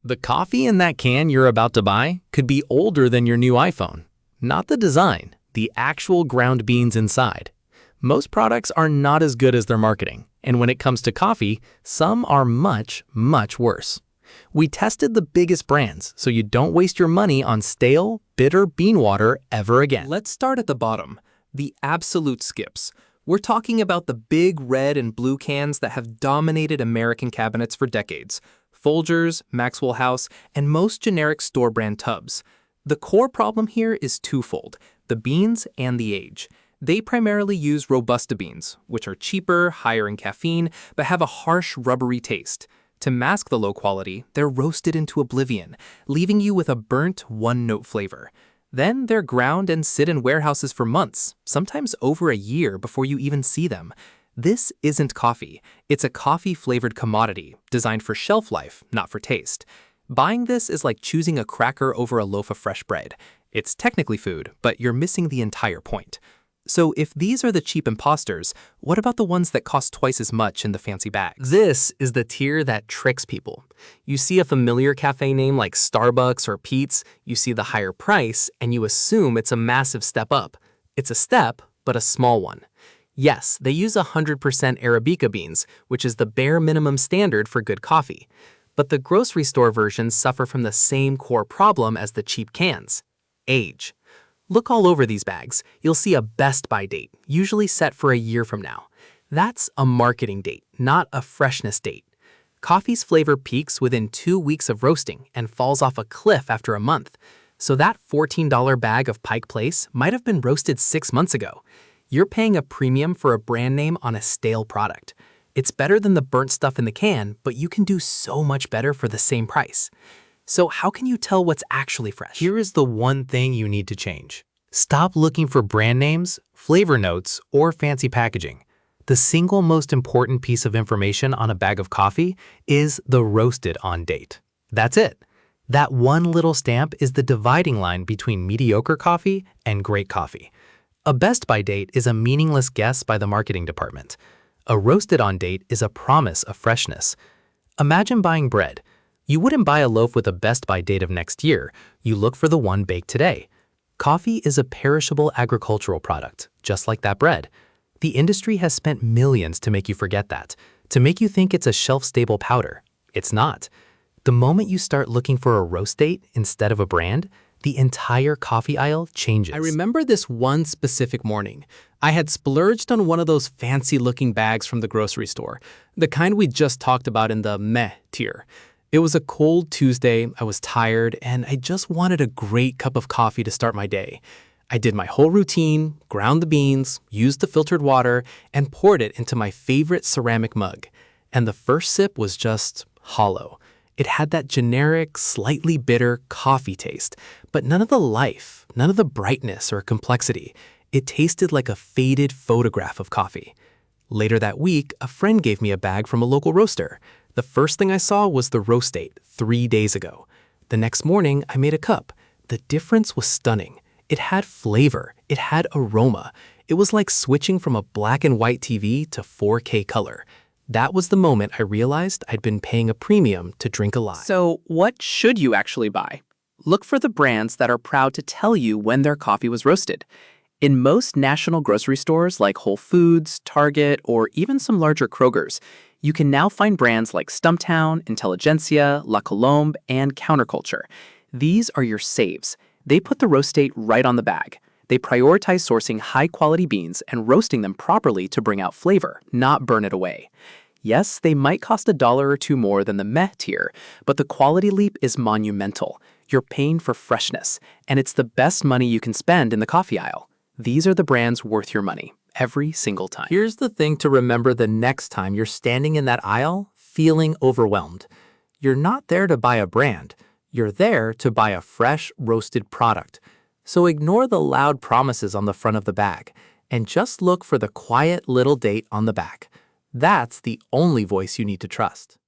The coffee in that can you're about to buy could be older than your new iPhone. Not the design, the actual ground beans inside. Most products are not as good as their marketing, and when it comes to coffee, some are much, much worse. We tested the biggest brands so you don't waste your money on stale, bitter bean water ever again. Let's start at the bottom, the absolute skips. We're talking about the big red and blue cans that have dominated American cabinets for decades. Folgers, Maxwell House, and most generic store brand tubs. The core problem here is twofold, the beans and the age. They primarily use Robusta beans, which are cheaper, higher in caffeine, but have a harsh, rubbery taste. To mask the low quality, they're roasted into oblivion, leaving you with a burnt, one-note flavor. Then they're ground and sit in warehouses for months, sometimes over a year before you even see them. This isn't coffee. It's a coffee-flavored commodity designed for shelf life, not for taste. Buying this is like choosing a cracker over a loaf of fresh bread. It's technically food, but you're missing the entire point. So if these are the cheap imposters, what about the ones that cost twice as much in the fancy bags? This is the tier that tricks people. You see a familiar cafe name like Starbucks or Pete's, you see the higher price, and you assume it's a massive step up. It's a step, but a small one. Yes, they use 100% Arabica beans, which is the bare minimum standard for good coffee. But the grocery store versions suffer from the same core problem as the cheap cans: age. Look all over these bags. You'll see a best by date, usually set for a year from now. That's a marketing date, not a freshness date. Coffee's flavor peaks within 2 weeks of roasting and falls off a cliff after a month. So that $14 bag of Pike Place might have been roasted 6 months ago. You're paying a premium for a brand name on a stale product. It's better than the burnt stuff in the can, but you can do so much better for the same price. So how can you tell what's actually fresh? Here is the one thing you need to change. Stop looking for brand names, flavor notes, or fancy packaging. The single most important piece of information on a bag of coffee is the roasted on date. That's it. That one little stamp is the dividing line between mediocre coffee and great coffee. A best by date is a meaningless guess by the marketing department. A roasted on date is a promise of freshness. Imagine buying bread. You wouldn't buy a loaf with a best by date of next year. You look for the one baked today. Coffee is a perishable agricultural product, just like that bread. The industry has spent millions to make you forget that, to make you think it's a shelf-stable powder. It's not. The moment you start looking for a roast date instead of a brand, the entire coffee aisle changes. I remember this one specific morning. I had splurged on one of those fancy-looking bags from the grocery store, the kind we just talked about in the meh tier. It was a cold Tuesday, I was tired, and I just wanted a great cup of coffee to start my day. I did my whole routine, ground the beans, used the filtered water, and poured it into my favorite ceramic mug. And the first sip was just hollow. It had that generic, slightly bitter coffee taste, but none of the life, none of the brightness or complexity. It tasted like a faded photograph of coffee. Later that week, a friend gave me a bag from a local roaster. The first thing I saw was the roast date 3 days ago. The next morning, I made a cup. The difference was stunning. It had flavor. It had aroma. It was like switching from a black and white TV to 4K color. That was the moment I realized I'd been paying a premium to drink a lot. So what should you actually buy? Look for the brands that are proud to tell you when their coffee was roasted. In most national grocery stores like Whole Foods, Target, or even some larger Krogers, you can now find brands like Stumptown, Intelligentsia, La Colombe, and Counterculture. These are your saves. They put the roast date right on the bag. They prioritize sourcing high-quality beans and roasting them properly to bring out flavor, not burn it away. Yes, they might cost $1 or $2 more than the meh tier, but the quality leap is monumental. You're paying for freshness, and it's the best money you can spend in the coffee aisle. These are the brands worth your money, every single time. Here's the thing to remember the next time you're standing in that aisle feeling overwhelmed. You're not there to buy a brand. You're there to buy a fresh, roasted product. So ignore the loud promises on the front of the bag and just look for the quiet little date on the back. That's the only voice you need to trust.